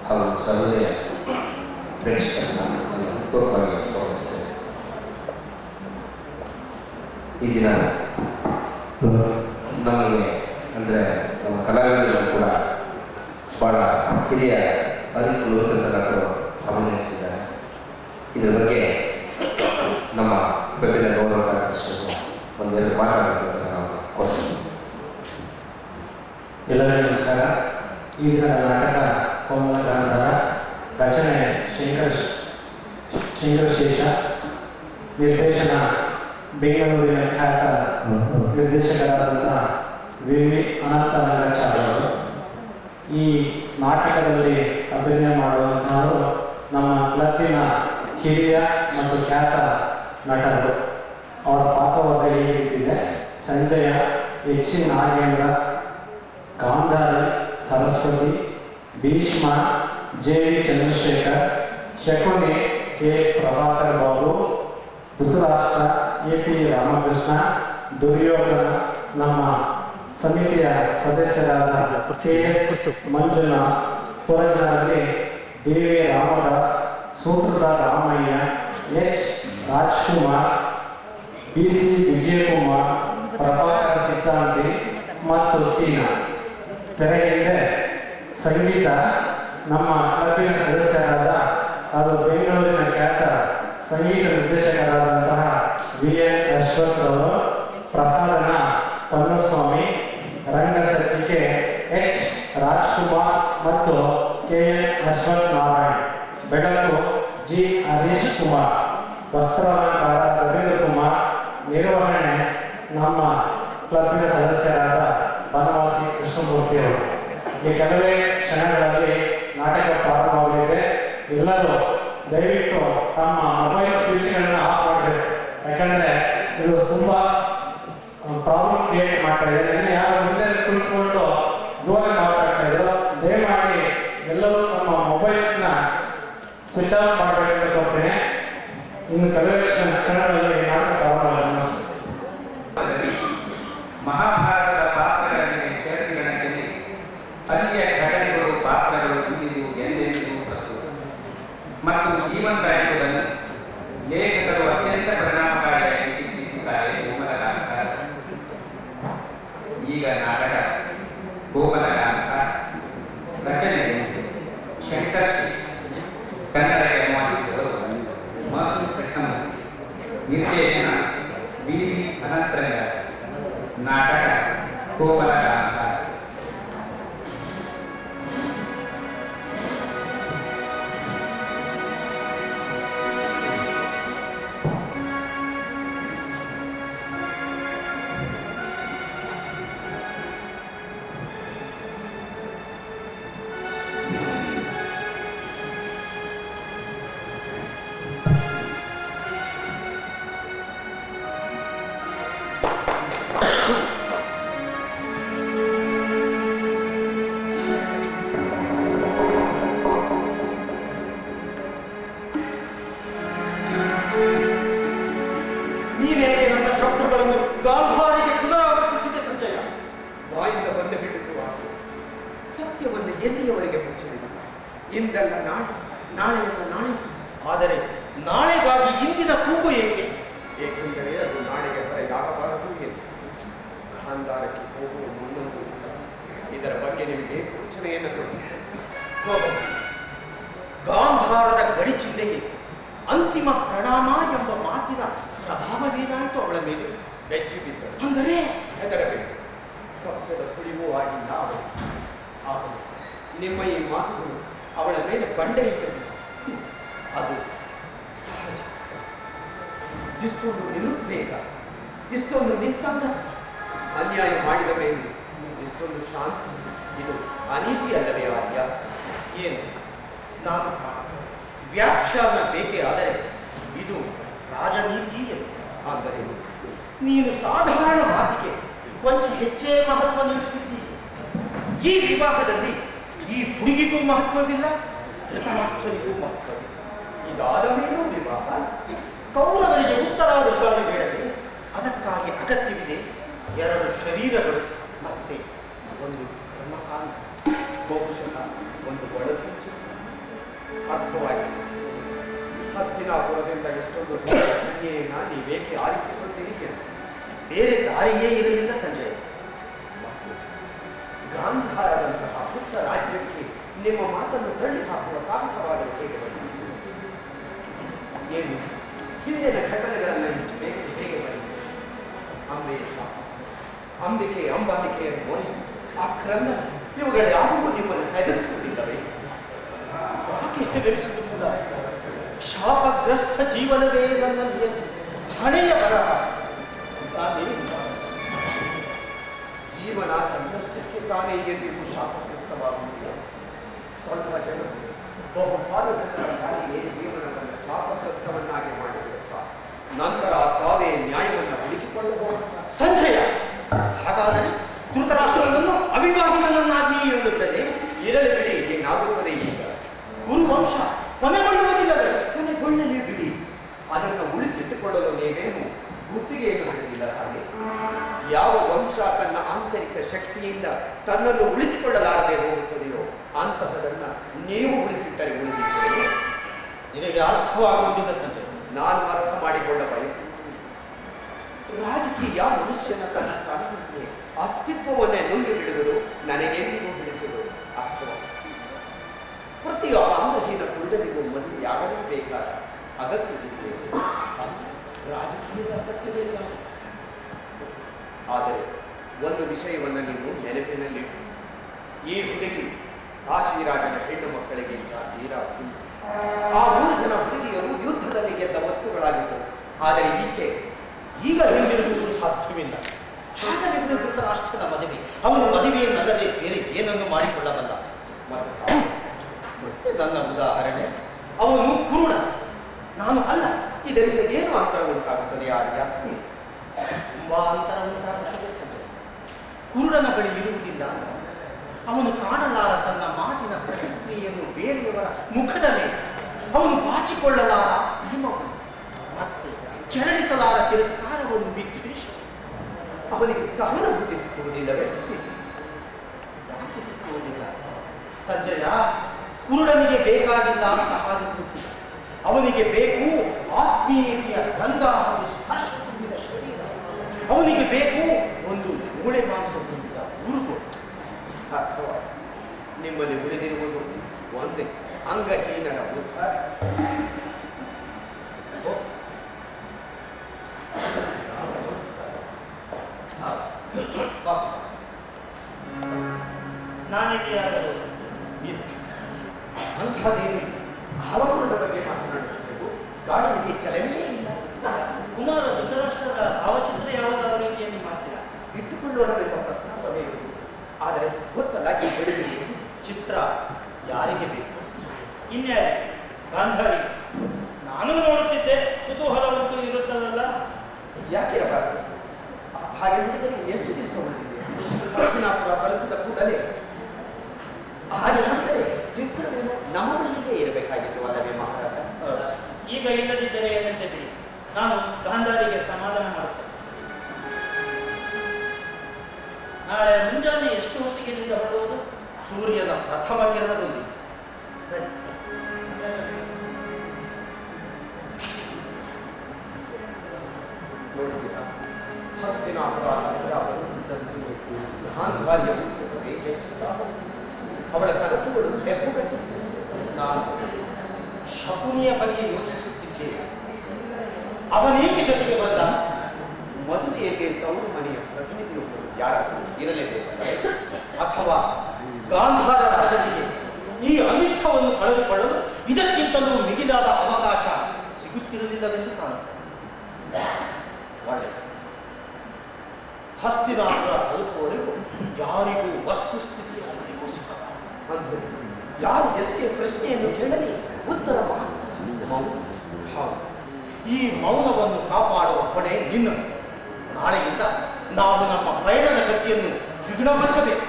ಹಾಗೂ ಸಭೆಯ ಪ್ರೇಕ್ಷಕರನ್ನ ಪೂರ್ವವಾಗಿ ಸ್ವಾಗತಿಸ್ತೇನೆ. ಈ ದಿನ ನಮಗೆ ಅಂದರೆ ನಮ್ಮ ಕಲಾವಿದರು ಕೂಡ ಭಾಳ ಹಿರಿಯ ಅಧಿಕೃತರು ಅಭಿನಯಿಸಿದ್ದಾರೆ. ಇದರ ಬಗ್ಗೆ ನಮ್ಮ ಬೆಂಬಲ ಗೌರವ ಕಾರ್ಯದರ್ಶಿಗಳು ಒಂದೆರಡು ಮಾತಾಡಬೇಕು ನಾವು ಕೋರ್ತೀವಿ. ಎಲ್ಲರಿಗೂ ನಮಸ್ಕಾರ. ಈ ದಿನದ ನಾಟಕ ಕೋಮಲ ಗಾಂಧಾರ, ರಚನೆ ಶಂಕರಶೇಷ, ನಿರ್ದೇಶನ ಬೆಂಗಳೂರಿನ ಖ್ಯಾತ ನಿರ್ದೇಶಕರಾದಂಥ ವಿ ಅನಂತ ರಂಗಾಚಾರ್ಯ ಅವರು. ಈ ನಾಟಕದಲ್ಲಿ ಅಭಿನಯ ಮಾಡುವಂತಹವರು ನಮ್ಮ ಕ್ಲಬ್ಬಿನ ಹಿರಿಯ ಮತ್ತು ಖ್ಯಾತ ನಟರು. ಅವರ ಪಾತ್ರವರ್ಗ ಈ ರೀತಿದೆ: Sanjaya, H C Nagendra, Gandhari, Saraswati, Bhishma, J V Chandrashekar, Shakuni, K Prabhakar Babu, Dhritarashtra, A P Ramakrishna, Duryodhana, ನಮ್ಮ ಸಮಿತಿಯ ಸದಸ್ಯರಾದ ಕೆ ಎಸ್ ಮಂಜುನಾಥ್, ಪುರಜನರಲ್ಲಿ ಡಿ ವಿ ರಾಮದಾಸ್, ಸೂತ್ರಧಾರ Ramaiah, H Rajkumar, B C Vijayakumar, Prabhakar Siddhanti ಮತ್ತು ಸೀನಾ. ತೆರೆಯಿಂದ ಸಂಗೀತ ನಮ್ಮ ಕ್ಲಬ್ಬಿನ ಸದಸ್ಯರಾದ ಅದು ಬೆಂಗಳೂರಿನ ಖ್ಯಾತ ಸಂಗೀತ ನಿರ್ದೇಶಕರಾದಂತಹ ವಿ ಎನ್ ಅಶ್ವಥ್ ಅವರು. ಪ್ರಸಾದನ ಪನ್ನಸ್ವಾಮಿ, ರಂಗಸಜ್ಜಿಕೆ ಎಚ್ ರಾಜ್ಕುಮಾರ್ ಮತ್ತು ಕೆ ಎನ್ ಅಶ್ವಥ್ ನಾರಾಯಣ್, ಬೆಳಕು ಜಿ ಹರೀಶ್ ಕುಮಾರ್, ವಸ್ತ್ರಾಲಂಕಾರ ರವೀಂದ್ರ ಕುಮಾರ್, ನಿರ್ವಹಣೆ ನಮ್ಮ ಕ್ಲಬ್ಬಿನ ಸದಸ್ಯರಾದ ಬನವಾಸಿ ಕೃಷ್ಣಮೂರ್ತಿಯವರು. ಈ ಕೆಲವೇ ಕ್ಷಣಗಳಲ್ಲಿ ನಾಟಕ ಪ್ರಾರಂಭವಾಗಲಿದೆ. ಎಲ್ಲರೂ ದಯವಿಟ್ಟು ತಮ್ಮ ಮೊಬೈಲ್ ಸ್ವಿಚ್ಗಳನ್ನು ಆಫ್ ಮಾಡಬೇಕು. ಯಾಕಂದರೆ ಇದು ತುಂಬ ಪ್ರಾಬ್ಲಮ್ ಕ್ರಿಯೇಟ್ ಮಾಡ್ತಾ ಇದೆ. ಯಾರು ಮುಂದೆ ಕುಳಿತುಕೊಂಡು ದೂರ ಮಾತಾಡ್ತಾ ಇದ್ರು, ದಯಮಾಡಿ ಎಲ್ಲರೂ ತಮ್ಮ ಮೊಬೈಲ್ಸ್ನ ಸ್ವಿಚ್ ಆಫ್ ಮಾಡಬೇಕಂತ ಕೊಡ್ತೇನೆ. ಇನ್ನು ಕೆಲವೇ ಕ್ಷಣಗಳಲ್ಲಿ ನಾಟಕ ಪ್ರಾರಂಭ. ಮಹಾಭಾರತದ ಪಾತ್ರಗಳಿಗೆ ಕ್ಷೇತ್ರಗಳಲ್ಲಿ ಅಲ್ಲಿಯ ಘಟನೆಗಳು, ಪಾತ್ರಗಳು ಇಂದಿಗೂ ಎಂದೆಂದಿಗೂ ಪ್ರಸ್ತುತ ಮತ್ತು ಜೀವಂತ ಎಂಬುದನ್ನು ಲೇಖಕರು ಅತ್ಯಂತ ಪರಿಣಾಮಕಾರಿಯಾಗಿ ಚಿತ್ರಿಸಿದ್ದಾರೆ. ಕೋಮಲಗಾಂಧಾರ. ಈಗ ನಾಟಕ ಕೋಮಲಗಾಂಧಾರ ರಚನೆ ಶಂಕರಶೇಷ, ಕನ್ನಡಕ್ಕೆ ಅನುವಾದಿಸಿದವರು ಮಸೂರ್ ಕೃಷ್ಣಮೂರ್ತಿ, ನಿರ್ದೇಶನ ವಿ ಅನಂತ ರಂಗಾಚಾರ್ಯ. ನಾಟಕ ಕೋಮಲಗಾಂಧಾರ. ಗಾಂಧಾರಿಗೆ ಪುನರಾವರ್ತಿಸಿದೆ ಸಂಜಯ. ಬಾಯಿಂದ ಬಂದು ಬಿಟ್ಟಿರುವ ಸತ್ಯವನ್ನು ಎಲ್ಲಿಯವರೆಗೆ ಮುಚ್ಚಲಿಲ್ಲ. ಇಂದಲ್ಲ ನಾಳೆ, ನಾಳೆಯಲ್ಲ ನಾಳೆ. ಆದರೆ ನಾಳೆಗಾಗಿ ಇಂದಿನ ಕೂಗು ಏಕೆ? ಏಕೆಂದರೆ ಅದು ನಾಳೆಗೆ ಹೊರಗಾಗಬಾರದು ಎಂದು ಗಾಂಧಾರಕ್ಕೆ ಹೋಗುವ ಮುನ್ನೊಂದು. ಇದರ ಬಗ್ಗೆ ನಿಮಗೆ ಸೂಚನೆಯನ್ನು ಕೊಡಿ. ಗಾಂಧಾರದ ಗಡಿ ಚಿಹ್ನೆಗೆ ಅಂತಿಮ ಪ್ರಣಾಮ ಎಂಬ ಮಾತಿನ ಪ್ರಭಾವವೇನಾಯಿತು ಅವಳ ಮೇಲೆ ಬೆಚ್ಚಿಬಿದ್ದರು. ಅಂದರೆ ಹೆದರಬೇಕು. ಸತ್ಯದ ಸುಳಿವು ಆಗಿಲ್ಲ ಅವಳು. ಆದರೆ ನಿಮ್ಮ ಈ ಮಾತುಗಳು ಅವಳ ಮೇಲೆ ಬಂಡೆಯಿಟ್ಟರು. ಅದು ಸಹಜ. ಇಷ್ಟೊಂದು ನಿರುದ್ವೇಗ, ಇಷ್ಟೊಂದು ನಿಸ್ಸಂಗ, ಅನ್ಯಾಯ ಮಾಡಿದ ಮೇಲೆ ಇಷ್ಟೊಂದು ಶಾಂತಿ, ಇದು ಅನೀತಿ ಅಲ್ಲವೇ ಆರ್ಯ? ಏನು ನಾನು ವ್ಯಾಖ್ಯಾನ ಬೇಕೇ, ಆದರೆ ಇದು ರಾಜನೀತಿ ಎಂದು. ಅಂದರೆ ನೀನು ಸಾಧಾರಣ ಮಾತಿಗೆ ಕೊಂಚ ಹೆಚ್ಚೇ ಮಹತ್ವ ನೀಡುತ್ತಿದ್ದೀರಿ. ಈ ವಿವಾಹದಲ್ಲಿ ಈ ಹುಡುಗಿಗೂ ಮಹತ್ವವಿಲ್ಲ, ಧೃತರಾಷ್ಟ್ರನಿಗೂ ಮಹತ್ವವಿಲ್ಲ. ಇದಾದ ಮೇಲೂ ವಿವಾಹ. ಕೌರವರಿಗೆ ಉತ್ತರಾಧಿಕಾರಿ ಬೇಡವೇ? ಅದಕ್ಕಾಗಿ ಅಗತ್ಯವಿದೆ ಎರಡು ಶರೀರಗಳು, ಮತ್ತೆ ಒಂದು ಕರ್ಮಕಾಂಡ, ಬಹುಶಃ ಒಂದು ಒಳಸಂಚು. ಬೇರೆ ದಾರಿಯೇ ಇರಲಿಲ್ಲ ಸಂಜಯ್. ಮತ್ತು ಗಾಂಧಾರದಂತಹ ಪುಟ್ಟ ರಾಜ್ಯಕ್ಕೆ ನಿಮ್ಮ ಮಾತನ್ನು ತಳ್ಳಿ ಹಾಕುವ ಸಾಹಸವಾದರೂ ಹೇಗೆ ಬಂದಿದೆ? ಏನು ಹಿಂದಿನ ಘಟನೆಗಳನ್ನು ಹೇಗೆ ಬಂದಿದೆ? ಅಂಬರೀಷ, ಅಂಬಿಕೆ, ಅಂಬಾಲಿಕೆಯನ್ನು ನೋಡಿ ಆ ಕ್ರಮ ಇವುಗಳು ಯಾವುವು ನಿಮ್ಮನ್ನು ಹೆದರಿಸುವುದಿಲ್ಲವೇ? ಯಾಕೆ ಹೆದರಿಸುವುದಿಲ್ಲ? ಶಾಪಗ್ರಸ್ತ ಜೀವನವೇ ನನ್ನ ಹಣೆಯ ಬರಹ. ಜೀವನ ಸಂಕಷ್ಟಕ್ಕೆ ತಾನೇ ಎಂದಿಗೂ ಶಾಪಗ್ರಸ್ತವಾಗುವುದಿಲ್ಲ. ಸ್ವಲ್ಪ ಜನ ಬಹುಪಾಲು ಜನರ ತಾಯಿಯೇ ಜೀವನವನ್ನು ಶಾಪಗ್ರಸ್ತವನ್ನಾಗಿ ಮಾಡಿಬಿಡುತ್ತಾರೆ. ನಂತರ ತಾವೇ ನ್ಯಾಯವನ್ನು ಹುಡುಕಿಕೊಳ್ಳಬಹುದು. ಸಂಜಯ, ಹಾಗಾದರೆ ಧೃತರಾಷ್ಟ್ರನನ್ನು ಅವಿವಾಹಿತನನ್ನಾಗಿ ಇರುತ್ತದೆ. ಇರಲಿ ಬಿಡಿ, ಏನಾಗುತ್ತದೆ ಈಗ? ಗುರುವಂಶ ಕೊನೆಗೊಳ್ಳುವುದಿಲ್ಲವೇ? ಕೊನೆಗೊಳ್ಳಲೇ ಬಿಡಿ. ಅದನ್ನು ಉಳಿಸಿಟ್ಟುಕೊಳ್ಳಲು ನೀವೇನು ಗುತ್ತಿಗೆಯನ್ನು ಹೊಂದಿಲ್ಲ. ಹಾಗೆ ಯಾವ ವಂಶ ತನ್ನ ಆಂತರಿಕ ಶಕ್ತಿಯಿಂದ ತನ್ನನ್ನು ಉಳಿಸಿಕೊಳ್ಳಲಾರದೆ ಹೋಗುತ್ತದೆಯೋ ಅಂತಹದನ್ನು ನೀವು ಉಳಿಸಿಟ್ಟರೆ ಉಳಿದಿದ್ದೇನೆ. ನಿನಗೆ ಅರ್ಥವಾಗುವುದಿಲ್ಲ ಸಂಜಯ್. ನಾನು ಅರ್ಥ ಮಾಡಿಕೊಳ್ಳ ಬಯಸುತ್ತೇನೆ. ರಾಜಕೀಯ ಮನುಷ್ಯನ ತನ್ನ ತನಕ್ಕೆ ಅಸ್ತಿತ್ವವನ್ನೇ ನುಂಗಿ ಬಿಡುವುದು ನನಗೆಂದಿಗೂ ಹಿಡಿಸುವುದು ಅರ್ಥವಾಗುತ್ತದೆ. ಪ್ರತಿಯೊಬ್ಬ ಅಂಗಹೀನ ಕುರುಡನಿಗೂ ಮದುವೆಯಾಗಲೇಬೇಕಾದ ಅಗತ್ಯವಿದೆ. ರಾಜಕೀಯದ ಅಗತ್ಯವಿಲ್ಲ. ಆದರೆ ಒಂದು ವಿಷಯವನ್ನು ನೀವು ನೆನಪಿನಲ್ಲಿಟ್ಟು, ಈ ಹುಡುಗಿ ಕಾಶಿರಾಜನ ಹೆಣ್ಣು ಮಕ್ಕಳಿಗಿಂತ ತೀರಾ ಆ 3 ಜನ ಹುಡುಗಿಯರು ಯುದ್ಧದಲ್ಲಿ ಗೆದ್ದ ವಸ್ತುಗಳಾಗಿದ್ದರು. ಆದರೆ ಈಕೆ ಈಗ ಹಿಂದಿರುಗುವುದು ಸಾಧ್ಯವಿಲ್ಲ. ಹಾಗಾಗಿ ಧೃತರಾಷ್ಟ್ರದ ಮದುವೆ, ಅವನು ಮದುವೆಯನ್ನಲ್ಲದೆ ಬೇರೆ ಏನನ್ನು ಮಾಡಿಕೊಳ್ಳಬಲ್ಲ. ಮತ್ತೆ ನನ್ನ ಉದಾಹರಣೆ, ಅವನು ಕುರುಡ, ನಾನು ಅಲ್ಲ. ಇದರಿಂದ ಏನು ಅಂತರ ಉಂಟಾಗುತ್ತದೆ? ಆರ್ಯ, ತುಂಬಾ ಅಂತರ ಉಂಟಾಗುತ್ತದೆ ಸಂಜಯ್. ಕುರುಡನ ಬಳಿ ಇರುವುದಿಲ್ಲ. ಅವನು ಕಾಣಲಾರ ತನ್ನ ಮಾತಿನ ಪ್ರತಿಕ್ರಿಯೆಯನ್ನು ಬೇರೆಯವರ ಮುಖದ ಮೇಲೆ, ಅವನು ಬಾಚಿಕೊಳ್ಳಲಾರ ಪ್ರೇಮವನ್ನು, ಮತ್ತೆ ಕೆರಳಿಸಲಾರ ತಿರಸ್ಕಾರವನ್ನು, ವಿದ್ವೇಷ. ಅವನಿಗೆ ಸಹಾನುಭೂತಿ ಸಿಕ್ಕುವುದಿಲ್ಲವೇ? ಯಾಕೆ ಸಿಕ್ಕುವುದಿಲ್ಲ ಸಂಜಯ? ಕುರುಡನಿಗೆ ಬೇಕಾಗಿಲ್ಲ ಸಹಾನುಭೂತಿ. ಅವನಿಗೆ ಬೇಕು ಆತ್ಮೀಯತೆಯ ಗಂಧ ಹಾಗೂ ಸ್ಪರ್ಶ ತುಂಬಿದ ಶರೀರ. ಅವನಿಗೆ ಬೇಕು ಒಂದು ಮೂಳೆ ಮಾಂಸ ತುಂಬಿದ ಉರುಗು. ಅಥವಾ ನಿಮ್ಮಲ್ಲಿ ಉಳಿದಿರುವುದು ಒಂದೇ ಅಂಗಹೀನರ ಉದ್ಧಾರ. ನಾನಿದೆಯಾದರೂ ಅಂಥದ್ದೇನು ಹವಾಮಾನದ ಬಗ್ಗೆ ಮಾತನಾಡುತ್ತಿದ್ದೆವು. ಗಾಳಿಗೆ ಚಲನೆಯೇ ಇಲ್ಲ. ಕುಮಾರ ಧೃತರಾಷ್ಟ್ರದ ಭಾವಚಿತ್ರ ಯಾವುದಾದ ರೀತಿಯಲ್ಲಿ ಮಾಡ್ತೀರಾ? ಇಟ್ಟುಕೊಳ್ಳೋಣವೆಂಬ ಪ್ರಸ್ತಾಪವೇ ಇರುವುದು. ಆದರೆ ಗೊತ್ತಲ್ಲ, ಈ ಬೆಳಗ್ಗೆ ಚಿತ್ರ ಯಾರಿಗೆ ಬೇಕು? ಇನ್ಯಾರೆ? ಗಾಂಧಾರಿ. ನಾನು ನೋಡುತ್ತಿದ್ದೆ, ಕುತೂಹಲವಂತೂ ಇರುತ್ತದಲ್ಲ. ಯಾಕೆ ಇರಬಾರದು? ಹಾಗೆ ನೋಡಿದರೆ ಎಷ್ಟು ದಿವಸ ಉಳಿದಿದೆ? ಹಸ್ತಿನಾಪುರ ತಲುಪಿದ ಕೂಡಲೇ ಹಾಗೆ ನೋಡಿದರೆ ಚಿತ್ರವೇನು ನಮ್ಮ ಬಳಿಗೆ ಇರಬೇಕಾಗಿತ್ತು ಅಲ್ಲವೇ ಮಹಾರಾಜ? ಈಗ ಇಲ್ಲದಿದ್ದರೆ ಏನಂತ ಬಿಡಿ, ನಾನು ಗಾಂಧಾರಿಗೆ ಸಮಾಧಾನ ಮಾಡುತ್ತೇನೆ. ನಾಳೆ ಮುಂಜಾನೆ ಎಷ್ಟು ಹೊತ್ತಿಗೆ ಇಲ್ಲಿಂದ ಹೊರಡುವುದು? ಸೂರ್ಯನ ಪ್ರಥಮ ಕಿರಣದೊಂದಿಗೆ. ಸರಿ. ನೋಡಿದ್ದೀರಾ, ಹಸ್ತಿನಾಪುರ ಗಾಂಧಾರ್ಯ ಉತ್ಸವವೇ ಹೆಚ್ಚುತ್ತಾ ಅವಳ ಕನಸುಗಳು ಹೆಪ್ಪುಗಟ್ಟುತ್ತಿವೆ. ನಾನು ಶಕುನಿಯ ಬಗ್ಗೆ ಯೋಚಿಸುತ್ತಿದ್ದೇನೆ. ಅವನೇಕೆ ಜೊತೆಗೆ ಬಂದ? ಮದುವೆಯಲ್ಲಿ ತವರು ಮನೆಯ ಪ್ರತಿನಿಧಿಯೊಬ್ಬರು ಯಾರಾದರೂ ಇರಲೇಬೇಕಲ್ಲ? ಅಥವಾ ಗಾಂಧಾರ ರಾಜನಿಗೆ ಈ ಅನಿಷ್ಟವನ್ನು ಕಳೆದುಕೊಳ್ಳಲು ಇದಕ್ಕಿಂತಲೂ ಮಿಗಿಲಾದ ಅವಕಾಶ ಸಿಗುತ್ತಿರಲಿಲ್ಲವೆಂದು ಕಾಣುತ್ತದೆ. ಒಳ್ಳೆಯದು. ಹಸ್ತಿನಾಪುರ ತಲುಪುವವರೆಗೂ ಯಾರಿಗೂ ವಸ್ತುಸ್ಥಿತಿಯ ಸುಳಿವು ಸಿಕ್ಕಬಾರದು. ಅಂದರೆ ಯಾರು ಎಷ್ಟೇ ಪ್ರಶ್ನೆಯನ್ನು ಕೇಳಲಿ ಉತ್ತರ ಮಾತ್ರ ಮೌನ. ಹೌದು, ಈ ಮೌನವನ್ನು ಕಾಪಾಡುವ ಹೊಣೆ ನಿನ್ನದು. ನಾಳೆಯಿಂದ ನಾವು ನಮ್ಮ ಪಯಣದ ಗತಿಯನ್ನು ದ್ವಿಗುಣಗೊಳಿಸಬೇಕು.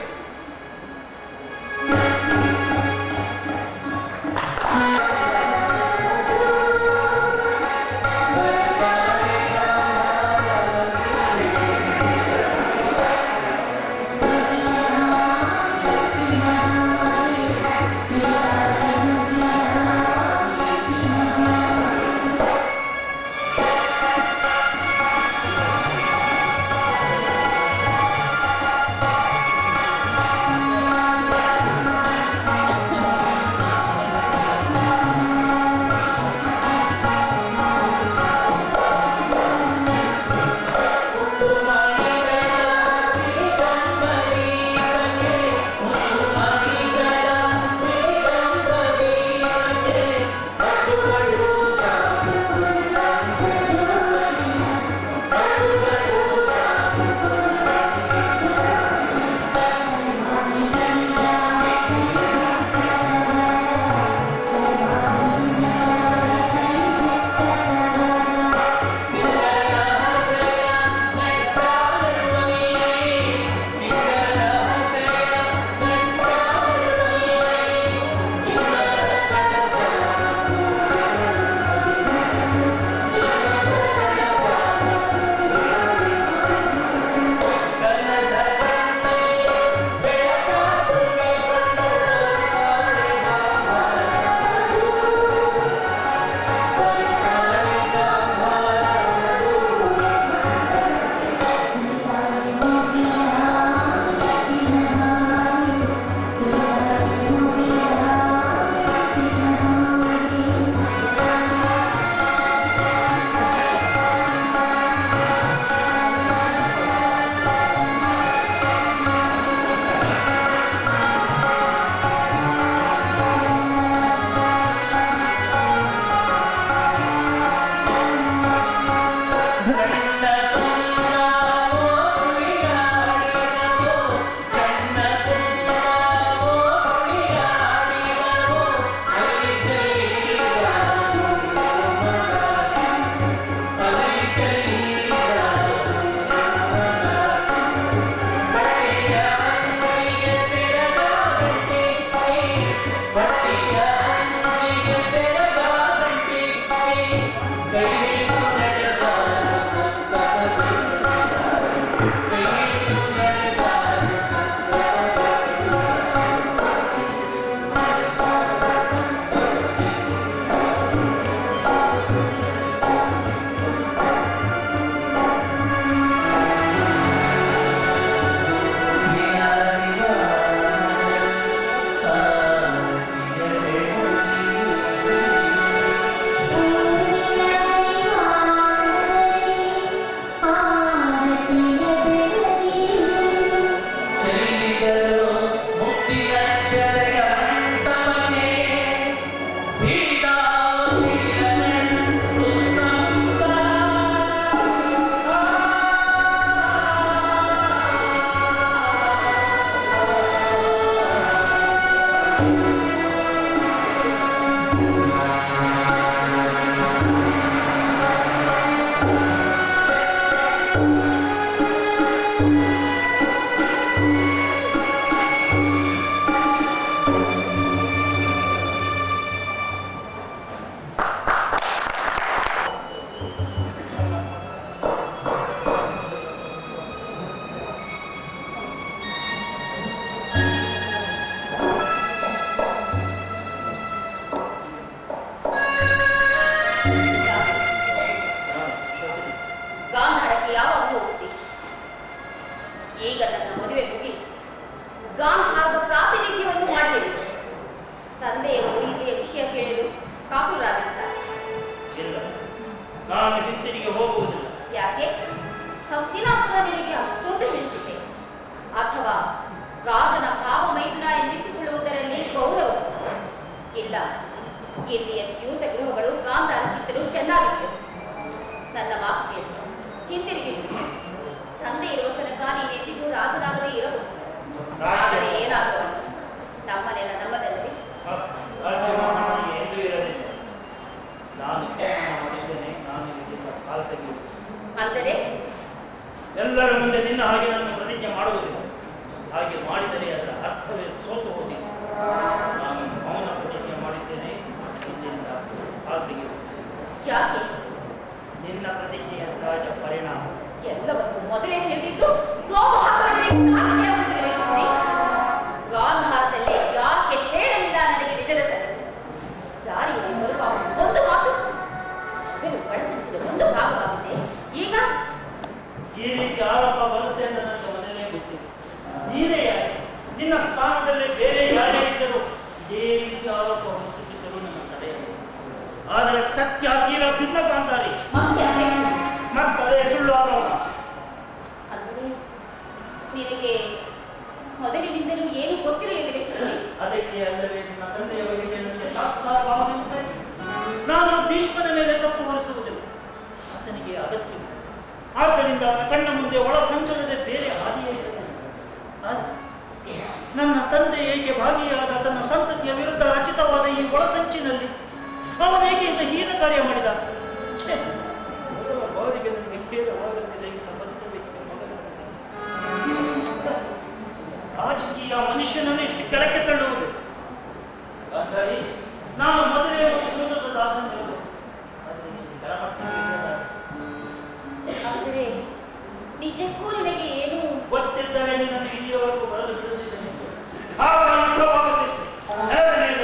ಗಾಂಧಾರಕ್ಕೆ ಯಾವಾಗ ಹೋಗುತ್ತಿ? ಈಗ ನನ್ನ ಮದುವೆ ಮುಗಿ ಗಾಂಧಾರದ ಪ್ರಾತಿನಿಧ್ಯವನ್ನು ಮಾಡಲಿಲ್ಲ. ತಂದೆಯವರು ಇಲ್ಲಿಯ ವಿಷಯ ಕೇಳಲು ಕಾತುರಾಗಿದ್ದಾರೆ. ಇಲ್ಲ, ನಾನು ಹಿಂತಿರುಗಿ ಹೋಗುವುದಿಲ್ಲ. ಯಾಕೆ? ಹಸ್ತಿನಾಪುರ ನಿನಗೆ ಅಷ್ಟೊಂದು ಹಿಡಿಸಿದೆ, ಅಥವಾ ರಾಜನ ಭಾವ ಮೈದುನ ಎನ್ನಿಸಿಕೊಳ್ಳುವುದರಲ್ಲಿ ಗೌರವ? ಇಲ್ಲ, ಇಲ್ಲಿಯ ದ್ಯೂತ ಗೃಹಗಳು ಗಾಂಧಾರಕ್ಕಿಂತಲೂ ಚೆನ್ನಾಗಿತ್ತು. ನನ್ನ ಮಾತು ಕೇಳು, ಹಿಂದಿರುಗಿ. ತಂದೆ ಇರುವ ತನಕ ನೀನೆಂದಿಗೂ ರಾಜನಾಗದೇ ಇರಬಹುದು. ಆದರೆ ಏನಾಗುವ ನಮ್ಮನೆಲ್ಲ ನಮ್ಮದಲ್ಲದೆ. ರಾಜ್ಯಮಾನ ಎಂದೂ ಇರಲಿಲ್ಲ. ನಾನು ಮಾಡಿದ್ದೇನೆ, ನಾನು ಇದರಿಂದ ಕಾಲ ತೆಗೆಯುವುದು. ಅಂದರೆ ಎಲ್ಲರ ಮುಂದೆ ನಿನ್ನ ಹಾಗೆ ನಾನು ಪ್ರತಿಜ್ಞೆ ಮಾಡುವುದಿಲ್ಲ. ಹಾಗೆ ಮಾಡಿದರೆ ಅದರ ಅರ್ಥವೇ ಸೋತು ಹೋಗಿದೆ. ನಾನು ಮೌನ ಪ್ರತಿಜ್ಞೆ ಮಾಡಿದ್ದೇನೆ, ಇದರಿಂದ ಕಾಲ ತೆಗೆಯುವುದು. ಯಾಕೆ? ನಿನ್ನ ಪ್ರತಿಜ್ಞೆಯ ಸಹಜ ಪರಿಣಾಮ. ಎಲ್ಲವನ್ನು ಮೊದಲೇ ತಿಳಿದಿದ್ದು ಗಾಂಧಾರದಲ್ಲೇ ಯಾಕೆ ಹೇಳಲಿಲ್ಲ ನನಗೆ ನಿಜದ ಸರಿ? ದಾರಿಯಲ್ಲಿ ಬರುವ ಒಂದು ಮಾತು ಅದನ್ನು ಬಳಸಿದ ಒಂದು ಭಾಗವಾಗಿದೆ. ಈಗ ಈ ರೀತಿ ಆರೋಪ ಬರುತ್ತೆ ಅಂತ ನನಗೆ ಮೊದಲೇ ಗೊತ್ತಿದೆ. ನೀನೇ ಯಾಕೆ? ನಿನ್ನ ಸ್ಥಾನದಲ್ಲೇ ಬೇರೆ ಯಾರೇ ಇದ್ದರೂ ಇದೇ ರೀತಿ ಆರೋಪ ಹೊರಿಸುತ್ತಿದ್ದರೂ ನನ್ನ ತಡೆಯಲ್ಲ. ಆದರೆ ಸತ್ಯ ತೀರ ಭಿನ್ನ ಕಾಂತಾರಿ. ಮತ್ತದೇ ಸುಳ್ಳು ಆರೋಪ. ಅಂದ್ರೆ ನಿನಗೆ ಮೊದಲಿನಿಂದಲೂ ಏನು ಗೊತ್ತಿರಲಿಲ್ಲವೇ ಶ್ರೀ? ಅದಕ್ಕೆ ಅಲ್ಲವೇ ನಿಮ್ಮ ತಂದೆಯವರಿಗೆ ನನಗೆ ಸಾಕ್ಷಾತ್ ಭಾವನೆ. ನಾನು ಭೀಷ್ಮನ ಮೇಲೆ ತಪ್ಪು ಹೊರಿಸುವುದಿಲ್ಲ, ಆತನಿಗೆ ಅಗತ್ಯ. ಆದ್ದರಿಂದ ಕಣ್ಣ ಮುಂದೆ ಒಳ ಸಂಚಲನದ ಬೇರೆ ಹಾದಿಯೇ ಇರಲಿಲ್ಲ. ನನ್ನ ತಂದೆ ಹೇಗೆ ಭಾಗಿಯಾದ ತನ್ನ ಸಂತತಿಯ ವಿರುದ್ಧ ರಚಿತವಾದ ಈ ಒಳಸಂಚಿನಲ್ಲಿ ಅವನೇಗೆ ಇಂಥ ಹೀನ ಕಾರ್ಯ ಮಾಡಿದ? ಅವರಿಗೆ ನನಗೆ ಬೇರೆ ಒಳಗಡೆ ರಾಜಕೀಯ ಮನುಷ್ಯನನ್ನು ಇಷ್ಟು ಕೆಳಕ್ಕೆ ತಳ್ಳುವುದು. ಹಾಗಾಗಿ ನಾನು ಮೊದಲೇ ಒಂದು ದಾಸನಿರುವುದು. ಆದರೆ ನಿಜಕ್ಕೂ ನಿನಗೆ ಏನು ಗೊತ್ತಿದ್ದರೆ ನನಗೆ ಇಲ್ಲಿಯವರೆಗೂ ಬರಲು ಬಿಡುತ್ತಿದ್ದೇನೆ.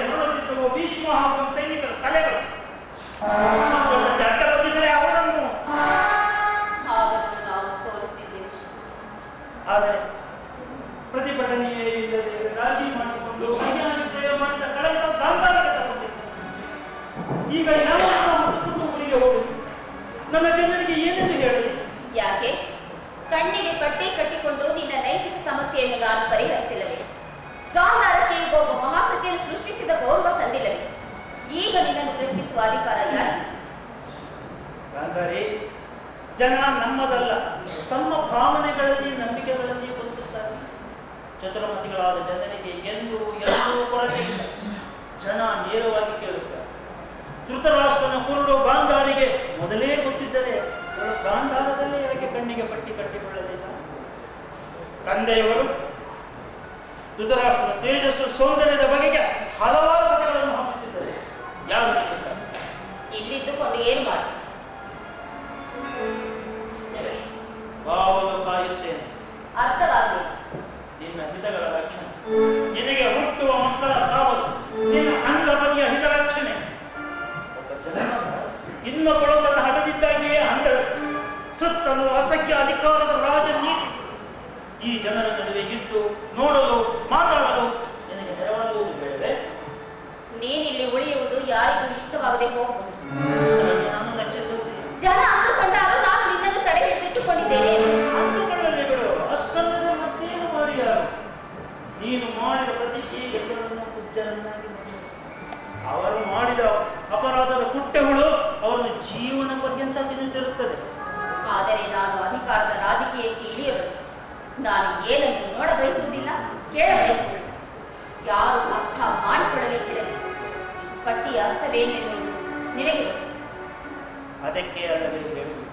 ಮೃಳುತ್ತಿರುವ ಭೀಷ್ಮ ಹಾಗೂ ಸೈನಿಕರ ತಲೆಗಳು ಅಡ್ಡ ಬಂದಿದ್ದರೆ ಅವರನ್ನು ನಾವು ಸೋಲುತ್ತಿದ್ದೇವೆ. ಆದರೆ ಪ್ರತಿಭಟನೆಯೇ ಇಲ್ಲದೆ ರಾಜಿ ಮಾಡಿಕೊಂಡು ಅಭಿಪ್ರಾಯ ಮಾಡಿದ ಕಳೆದ ಗಾಂಧಾರಕ್ಕೆ ತಗೊಂಡಿದ್ದೆ. ಈಗ ಯಾವ ಊರಿಗೆ ಹೋಗುದು? ನನ್ನ ಜನರಿಗೆ ಏನೆಂದು ಹೇಳಲಿ? ಯಾಕೆ? ಕಣ್ಣಿಗೆ ಪಟ್ಟಿ ಕಟ್ಟಿಕೊಂಡು ನಿನ್ನ ನೈತಿಕ ಸಮಸ್ಯೆಯನ್ನು ನಾನು ಪರಿಹರಿಸಿಲ್ಲವೇ? ಗಾಂಧಾರಕ್ಕೆ ಈಗ ಒಬ್ಬ ಮಹಾಸತಿಯನ್ನು ಸೃಷ್ಟಿಸಿದ ಗೌರವ ಸಂದಿಲ್ಲವೇ? ಈಗ ನಿನ್ನನ್ನು ಪ್ರಶ್ನಿಸುವ ಅಧಿಕಾರ ಯಾರಿಗೆ? ಗಾಂಧಾರಿ, ಜನ ನಮ್ಮದಲ್ಲ, ತಮ್ಮ ಭಾವನೆಗಳಲ್ಲಿ ನಂಬಿಕೆಗಳಲ್ಲಿ ಬದುಕುತ್ತಾರೆ. ಚತುರಮತಿಗಳಾದ ಜನರಿಗೆ ಎಂದೂ ಕೊರತೆ ಇಲ್ಲ. ಜನ ನೇರವಾಗಿ ಕೇಳುತ್ತಾರೆ. ಧೃತರಾಷ್ಟ್ರನ ಕುರುಡು ಗಾಂಧಾರಿಗೆ ಮೊದಲೇ ಗೊತ್ತಿದ್ದರೆ ಗಾಂಧಾರದಲ್ಲೇ ಯಾಕೆ ಕಣ್ಣಿಗೆ ಪಟ್ಟಿ ಕಟ್ಟಿಕೊಳ್ಳಲಿಲ್ಲ? ತಂದೆಯವರು ಧೃತರಾಷ್ಟ್ರನ ತೇಜಸ್ಸು ಸೌಂದರ್ಯದ ಬಗೆಗೆ ಹಲವಾರು ಸಂಪತ್ತನ್ನು ಅಸಖ್ಯ ಅಧಿಕಾರದ ರಾಜನೀತಿ ಈ ಜನರ ನಡುವೆ ಇದ್ದು ನೋಡಲು ಮಾತಾಡಲು ನಿನಗೆ ನೆರವಾಗುವುದು ಬೇಡವೇ? ನೀನಿಲ್ಲಿ ಉಳಿಯುವುದು ಯಾರಿಗೂ ಇಷ್ಟವಾಗದೆ ಹೋಗಬಹುದು. ನಾನು ಲಕ್ಷಿಸುವುದಿಲ್ಲ. ಜನ ಅಂದುಕೊಂಡಾಗ ನಾನು ನಿನ್ನನ್ನು ತಡೆ ಹಿಡಿದಿಟ್ಟುಕೊಂಡಿದ್ದೇನೆ. ಅಂದುಕೊಳ್ಳಲಿ ಬಿಡು, ಅಷ್ಟೊಂದು ಮತ್ತೇನು ಮಾಡಿಯಾರು? ನೀನು ಮಾಡಿದ ಪ್ರತಿಷ್ಠೆ ಎಲ್ಲರನ್ನು ಕುಜ್ಜರನ್ನಾಗಿ ಮಾಡಿದರು. ಅವರು ಮಾಡಿದ ಅಪರಾಧದ ಕುಟ್ಟೆಗಳು ಅವರನ್ನು ಜೀವನ ಪರ್ಯಂತ ತಿನ್ನುತ್ತಿರುತ್ತದೆ. ಆದರೆ ನಾನು ಅಧಿಕಾರದ ರಾಜಕೀಯಕ್ಕೆ ಇಳಿಯಬಲ್ಲೆ. ನಾನು ಏನನ್ನು ನೋಡಬಯಸುವುದಿಲ್ಲ, ಕೇಳಬಯಸುವುದಿಲ್ಲ. ಯಾರು ಅರ್ಥ ಮಾಡಿಕೊಳ್ಳಲಿ ಬಿಡಲಿ. ಈ ಪಟ್ಟಿಯ ಅರ್ಥವೇನೆನ್ನುವುದು ನಿನಗೆ ಗೊತ್ತು. ಅದಕ್ಕೆ ಅಲ್ಲವೇ ಹೇಳುವುದು,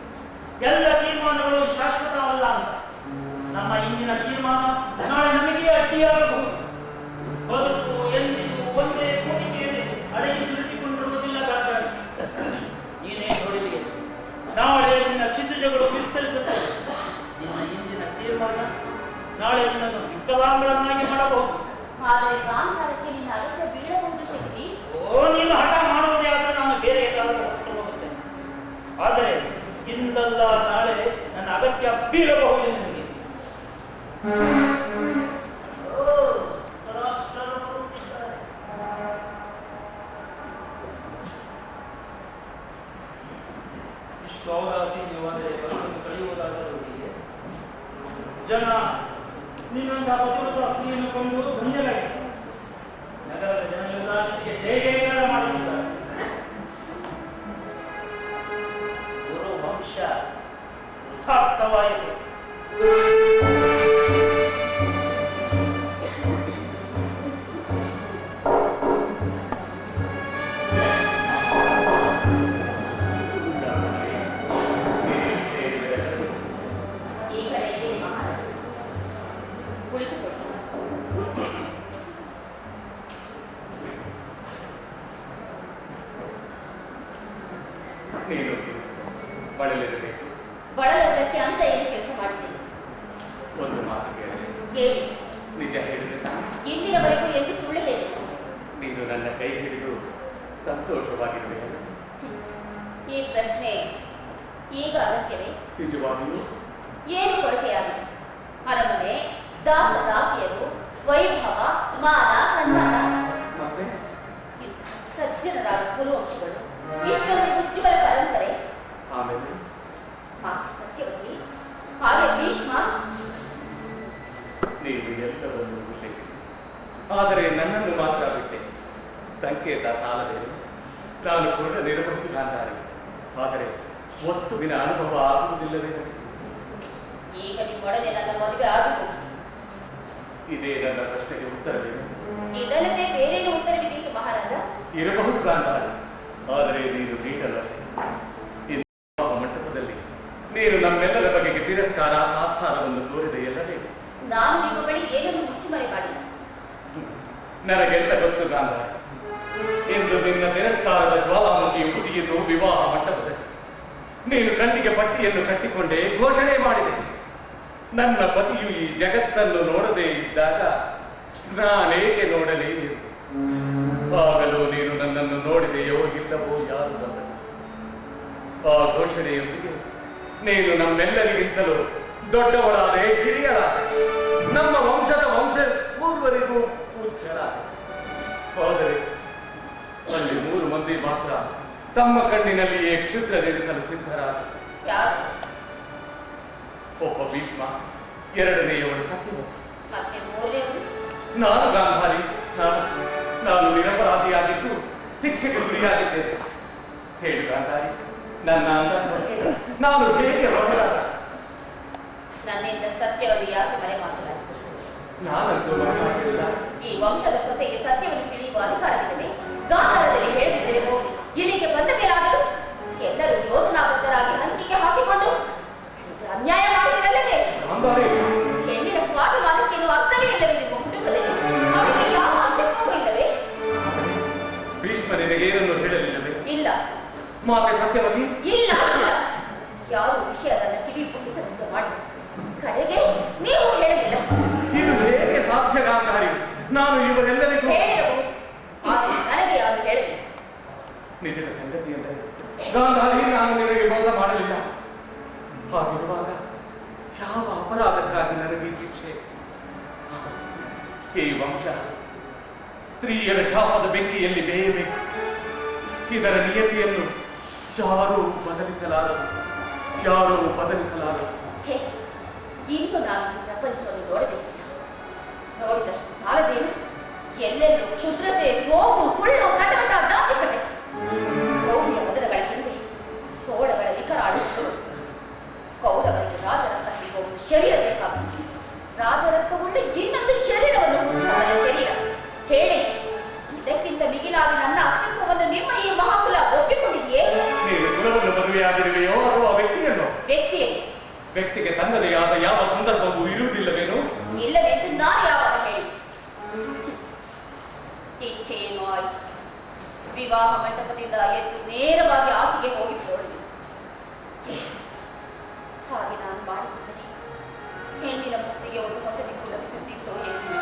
ಎಲ್ಲ ತೀರ್ಮಾನಗಳು ಶಾಶ್ವತವಲ್ಲ ಅಂತ. ನಮ್ಮ ಇಂದಿನ ತೀರ್ಮಾನ ನಾಳೆ ನಮಗೆ ಅಡ್ಡಿಯಾಗಬಹುದು. ಬದುಕು ಎಂದಿಗೂ ಒಂದೇ ಕೋರಿಕೆಯಲ್ಲಿ ಅಡಗಿ ಸುರುಟಿಕೊಂಡಿರುವುದಿಲ್ಲ. ಗಾಂಧಾರಿ, ನೀನೇ ನೋಡಿದೆಯೇ, ನಾಳೆ ನಿನ್ನ ಚಿತ್ರಗಳು ವಿಸ್ತರಿಸುತ್ತವೆ. ನಿನ್ನ ಇಂದಿನ ತೀರ್ಮಾನ ನಾಳೆ ನಿನ್ನನ್ನು ವಿಕಲಾಂಗಗಳನ್ನಾಗಿ ಮಾಡಬಹುದು. ಆದರೆ ಗಾಂಧಾರಕ್ಕೆ ನಿನ್ನ ಅಗತ್ಯ ಬೀಳಬಹುದು ಶಕ್ತಿ. ನೀನು ಹಠ ಮಾಡುವುದೇ ಆದರೂ ನಾನು ಬೇರೆ ಎಲ್ಲಾದರೂ ಹೊರಟು ಹೋಗುತ್ತೇನೆ. ಆದರೆ ಇಂದಲ್ಲ ನಾಳೆ ನನ್ನ ಅಗತ್ಯ ಬೀಳಬಹುದು ನಿನಗೆ. ಇಷ್ಟು ಔದಾಸೀನ್ಯವಾದರೆ ಬದುಕನ್ನು ಕಳೆಯುವುದಾದರೂ ಹೀಗೆ. ಜನ ನಿನ್ನಂತಹ ಪತಿವ್ರತ ಸ್ತ್ರೀಯನ್ನು ಕೊಂಡು ಧನ್ಯರಾಗಿದೆ. ನಗರದ ಜನರೆಲ್ಲ ನಿನಗೆ ಹೇಗೆ ಮಾಡುತ್ತಾರೆ. ಗುರು ವಂಶ ಯಥಾರ್ಥವಾಯಿತು. ನೀನು ಬಳಲಿರಬೇಕು. ಬಳಲುವುದಕ್ಕೆ ಅಂತ ಏನು ಕೆಲಸ ಮಾಡಿದ್ದೇನೆ? ಒಂದು ಮಾತು ಕೇಳಲಿ. ಹೇಳಿ. ನಿಜ ಹೇಳಿದೆ. ಇಂದಿನವರೆಗೂ ಎಂದು ಸುಳ್ಳು ಹೇಳಿ. ನೀನು ನನ್ನ ಕೈ ಹಿಡಿದು ಸಂತೋಷವಾಗಿರುವೆ. ಈ ಪ್ರಶ್ನೆ ಈಗ ಅಗತ್ಯವೇ? ನಿಜವಾಗಿಯೂ ಏನು ಕೊರತೆಯಾಗಿದೆ? ಅರಮನೆ, ದಾಸ ದಾಸಿಯರು, ವೈಭವ, ಮಾನ, ಸನ್ಮಾನ, ಮತ್ತೆ ಸಜ್ಜನರಾದ ಕುರುವಂಶಗಳು, ಇಷ್ಟೊಂದು ಉಜ್ವಲ ಪರಂಪರೆ. ಆಮೇಲೆ ಮಾತೆ ಸತ್ಯವತಿ, ಹಾಗೆ ಭೀಷ್ಮ. ನೀವು ಎಲ್ಲವನ್ನೂ ಉಲ್ಲೇಖಿಸಿ, ಆದರೆ ನನ್ನನ್ನು ಮಾತ್ರ ಬಿಟ್ಟೆ. ಸಂಕೇತ ಸಾಲದೇನು, ನಾನು ಕೂಡ ನಿರಬಹುದು ಗಾಂಧಾರಿ. ಆದರೆ ವಸ್ತುವಿನ ಅನುಭವ ಆಗುವುದಿಲ್ಲವೇ? ಈಗ ನಿಮ್ಮೊಡನೆ ನನ್ನ ಮದುವೆ ಆಗಬಹುದು. ಇದೇ ನನ್ನ ಪ್ರಶ್ನೆಗೆ ಉತ್ತರವೇನು? ಇದಲ್ಲದೆ ಬೇರೇನು ಉತ್ತರವಿದೆಯೇ ಮಹಾರಾಜ? ಇರಬಹುದು ಗಾಂಧಾರಿ, ಆದರೆ ನೀನು ನೀಡಲೇ. ಮಂಟಪದಲ್ಲಿ ನೀನು ನಮ್ಮೆಲ್ಲರ ಬಗೆಗೆ ತಿರಸ್ಕಾರ ತಾತ್ಸಾರವನ್ನು ತೋರಿದೆಯಲ್ಲವೇ? ನಾನು ನಿಮ್ಮ ಬಳಿ ಏನನ್ನು ಮುಚ್ಚುಮರೆ ಮಾಡಿಲ್ಲ. ನನಗೆಲ್ಲ ಗೊತ್ತು ಗಾಂಧಾರಿ. ಇಂದು ನಿನ್ನ ತಿರಸ್ಕಾರದ ಜ್ವಾಲಾಮುಖಿ ಹುಟ್ಟಿಯಿತು ವಿವಾಹ ಮಂಟಪದಲ್ಲಿ. ನೀನು ಕಣ್ಣಿಗೆ ಪಟ್ಟಿಯನ್ನು ಕಟ್ಟಿಕೊಂಡೇ ಘೋಷಣೆ ಮಾಡಿದೆ. ನನ್ನ ಪತಿಯು ಈ ಜಗತ್ತನ್ನು ನೋಡದೇ ಇದ್ದಾಗ ನಾನೇಕೆ ನೋಡಲಿ? ಆಗಲೂ ನೀನು ನನ್ನನ್ನು ನೋಡಿದೆಯೋ ಇಲ್ಲವೋ ಯಾರು ಬಂದರು? ಆ ಘೋಷಣೆಯೊಂದಿಗೆ ನೀನು ನಮ್ಮೆಲ್ಲರಿಗಿಂತಲೂ ದೊಡ್ಡವಳಾದೆ, ಹಿರಿಯಳಾದೆ, ನಮ್ಮ ವಂಶದ ಪೂರ್ವರಿಗೂ ಪೂಜ್ಯರಾದೆ. ಆದರೆ ಅಲ್ಲಿ 3 ಮಂದಿ ಮಾತ್ರ ತಮ್ಮ ಕಣ್ಣಿನಲ್ಲಿಯೇ ಕ್ಷುದ್ರ ನೆಲೆಸಲು ಸಿದ್ಧರಾದ. ಒಬ್ಬ ಭೀಷ್ಮ, ಎರಡನೆಯವಳು ಸತ್ಯವತಿ, ಮತ್ತೆ ಮೂರನೇವರು ನಾನು ಗಾಂಧಾರಿ. ನಾನು ನಿರಪರಾಧಿಯಾಗಿದ್ದು ಶಿಕ್ಷೆಗೆ ಗುರಿಯಾಗಿದ್ದೇನೆ. ಹೇಳು ಗಾಂಧಾರಿ, ನನ್ನ ಅಂಧತ್ವಕ್ಕೆ ನಾನು ಹೇಗೆ ಹೊರಡಾದ? ನನ್ನಿಂದ ಸತ್ಯವನ್ನು ಯಾಕೆ ಮರೆ ಮಾತನಾಡಿತು? ನಾನಂತೂ ಮಾತಾಡಿಲ್ಲ. ಈ ವಂಶದ ಸೊಸೆಗೆ ಸತ್ಯವನ್ನು ತಿಳಿಯುವ ಅಧಿಕಾರವಿದೆ. ಗಾಂಧಾರದಲ್ಲಿ ಹೇಳದಿದ್ದರೆ ಹೋಗಿ, ಇಲ್ಲಿಗೆ ಬಂದ ಮೇಲಾದರೂ ಎಲ್ಲರೂ ಯೋಜನಾಬದ್ಧರಾಗಿ ಹಂಚಿಕೆ ಹಾಕಿಕೊಂಡು ಅನ್ಯಾಯ ಮಾಡುತ್ತಿರಲ್ಲವೇ? ಹೆಣ್ಣಿನ ಸ್ವಾಭಿಮಾನಕ್ಕೇನು ಅರ್ಥವೇ ಇಲ್ಲವೇ? ನಿಮ್ಮ ಕುಟುಂಬದಲ್ಲಿ ಅವರಿಗೆ ಯಾವ ಅಸ್ತಿತ್ವವೂ ಇಲ್ಲವೇ? ಭೀಷ್ಮ ನಿನಗೇನನ್ನು ಹೇಳಲಿಲ್ಲವೇ? ಇಲ್ಲ. ಮಾತೆ ಸತ್ಯವತಿ? ಇಲ್ಲ. ಯಾವ ವಿಷಯ ನನ್ನ ಕಿವಿ ಪುಟ್ಟಿಸದಂತೆ ಮಾಡಿ ಕಡೆಗೆ ನೀವು ಹೇಳಲಿಲ್ಲ. ಇದು ಹೇಗೆ ಸಾಧ್ಯ ಗಾಂಧಾರಿ? ನಾನು ಇವರೆಲ್ಲರಿಗೂ ಹೇಳಿರಬಹುದು, ಆದರೆ ನನಗೆ ಯಾರು ಹೇಳಲಿಲ್ಲ. ನಿಜದ ಸಂಗತಿ ಎಂದರೆ ಗಾಂಧಾರಿ, ನಾನು ನಿನಗೆ ಮೋಸ ಮಾಡಲಿಲ್ಲ. ಹಾಗಿರುವಾಗ ಯಾವ ಅಪರಾಧಕ್ಕಾಗಿ ನನಗೆ ಈ ಶಿಕ್ಷೆ? ಈ ವಂಶ ಸ್ತ್ರೀಯರ ಶಾಪದ ಬೆಂಕಿಯಲ್ಲಿ ಬೇಯಬೇಕು. ಇದರ ನಿಯತಿಯನ್ನು ಯಾರೂ ಬದಲಿಸಲಾರರು, ಯಾರೂ ಬದಲಿಸಲಾರರು. ಛೇ, ಇನ್ನು ನಾನು ಈ ಪ್ರಪಂಚವನ್ನು ನೋಡಬೇಕಿಲ್ಲ. ನೋಡಿದಷ್ಟು ಸಾಲದೇನು, ಎಲ್ಲೆಲ್ಲೂ ಕ್ಷುದ್ರತೆ, ಸೋಗು, ಸುಳ್ಳು, ಕಟಕಟ, ದಾಂಭಿಕತೆ. ಸೌಮ್ಯ ಮೊದಲಗಳ ಹಿಂದೆ ತೋಳಗಳ ವಿಕರಾಳು. ಕೌರವರಿಗೆ ರಾಜರತ್ನ ಒಂದು ಶರೀರ ಬೇಕಾಗುತ್ತದೆ. ರಾಜರತ್ನವುಳ್ಳ ಇನ್ನೊಂದು ಶರೀರವನ್ನು ಹೊಂದಿಸಬಲ್ಲ ಶರೀರ. ಹೇಳಿ, ಇದಕ್ಕಿಂತ ಮಿಗಿಲಾಗಿ ನನ್ನ ಅಸ್ತಿತ್ವವನ್ನು ನಿಮ್ಮ ಈ ಮಹಾಕುಲ ಒಪ್ಪಿಕೊಂಡಿದೆಯೇ? ನೀನು ಕುಲವನ್ನು ಮದುವೆಯಾಗಿರುವೆಯೋ ಅಥವಾ ವ್ಯಕ್ತಿಯನ್ನು? ವ್ಯಕ್ತಿಗೆ ತನ್ನದೇ ಆದ ಯಾವ ಸಂದರ್ಭವೂ ಇರುವುದಿಲ್ಲವೇನು? ಇಲ್ಲವೆಂದು ನಾನು ಯಾವಾಗ ಹೇಳಿ? ಇಚ್ಛೆಯೇನೋ ಆಯಿತು. ವಿವಾಹ ಮಂಟಪದಿಂದ ಎದ್ದು ನೇರವಾಗಿ ಆಚೆಗೆ ಹೋಗಿದ್ದೋಳು. ಹಾಗೆ ನಾನು ಮಾಡಿದ್ದರೆ ಹೆಣ್ಣಿನ ಮುತ್ತಿಗೆ ಒಂದು ಹೊಸ ದಿಕ್ಕು ಲಭಿಸುತ್ತಿತ್ತೋ ಎಂದು.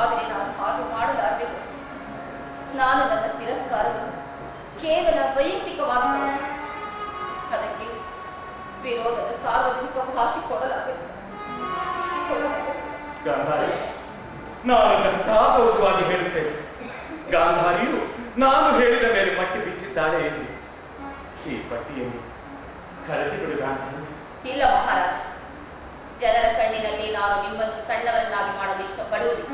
ಆದರೆ ನಾನು ಹಾಗೆ ಮಾಡಲಾರದೆ. ನಾನು ನನ್ನ ತಿರಸ್ಕಾರವನ್ನು ಕೇವಲ ವೈಯಕ್ತಿಕವಾಗಿ ಅದಕ್ಕೆ ವಿರೋಧದ ಸಾರ್ವಜನಿಕ ಭಾಷೆ ಕೊಡಲಾಗದು. ಗಾಂಧಾರಿ, ನಾನು ಘಂಟಾಘೋಷವಾಗಿ ಹೇಳುತ್ತೇನೆ. ಗಾಂಧಾರಿಯು ನಾನು ಹೇಳಿದ ಮೇಲೆ ಪಟ್ಟಿ ಬಿಚ್ಚಿದ್ದಾಳೆ ಎಂದು. ಈ ಪಟ್ಟಿಯನ್ನು ಕರೆಸಿಬಿಡು ಗಾಂಧಾರಿ. ಇಲ್ಲ ಮಹಾರಾಜ, ಜನರ ಕಣ್ಣಿನಲ್ಲಿ ನಾನು ನಿಮ್ಮನ್ನು ಸಣ್ಣವರನ್ನಾಗಿ ಮಾಡಲು ಇಷ್ಟಪಡುವುದಿಲ್ಲ.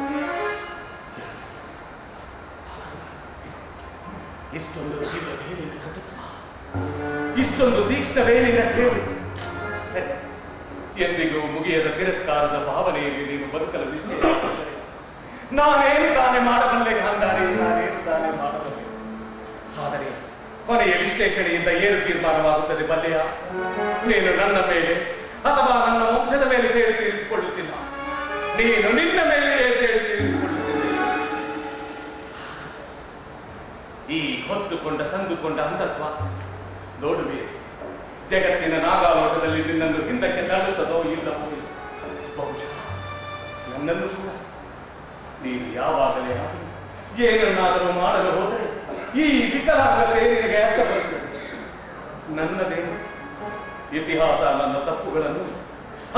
ಇಷ್ಟೊಂದು ತೀವ್ರ ಬೇರಿನ ಕಟುತ್ವ, ಇಷ್ಟೊಂದು ತೀಕ್ಷ್ಣ ಬೇರಿನ ಸೇವೆ. ಸರಿ, ಎಂದಿಗೂ ಮುಗಿಯದ ತಿರಸ್ಕಾರದ ಭಾವನೆಯಲ್ಲಿ ನೀನು ಬದುಕಲು ನಿಶ್ಚಯಿಸಿದರೆ ನಾನೇನು ತಾನೇ ಮಾಡಬಲ್ಲೆ ಗಾಂಧಾರಿ, ನಾನೇನು ತಾನೇ ಮಾಡಬಲ್ಲೆ. ಆದರೆ ಕೊನೆಯ ವಿಶ್ಲೇಷಣೆಯಿಂದ ಏನು ತೀರ್ಮಾನವಾಗುತ್ತದೆ ಬಲ್ಲೆಯ? ನೀನು ನನ್ನ ಮೇಲೆ ಅಥವಾ ನನ್ನ ವಂಶದ ಮೇಲೆ ಸೇರಿ ತೀರಿಸಿಕೊಳ್ಳುತ್ತಿಲ್ಲ, ನೀನು ನಿನ್ನ ಮೇಲೆ ಸೇರಿ ತೀರಿಸಿಕೊಳ್ಳುತ್ತಿಲ್ಲ. ಈ ಹೊತ್ತುಕೊಂಡ ತಂದುಕೊಂಡ ಅಂಧತ್ವ ನೋಡುವೆ, ಜಗತ್ತಿನ ನಾಗಾಲೋಕದಲ್ಲಿ ನಿನ್ನನ್ನು ಹಿಂದಕ್ಕೆ ತಳ್ಳುತ್ತದೋ ಇಲ್ಲವೋ? ಬಹುಶಃ ನನ್ನನ್ನು ಕೂಡ ನೀನು ಯಾವಾಗಲೇ ಏನನ್ನಾದರೂ ಮಾಡಲು ಹೋದರೆ ಈ ವಿಕಲಾಂಗತೆ ನಿನಗೆ ಅರ್ಥ ಬರುತ್ತದೆ. ನನ್ನದೇನು ಇತಿಹಾಸ ನನ್ನ ತಪ್ಪುಗಳನ್ನು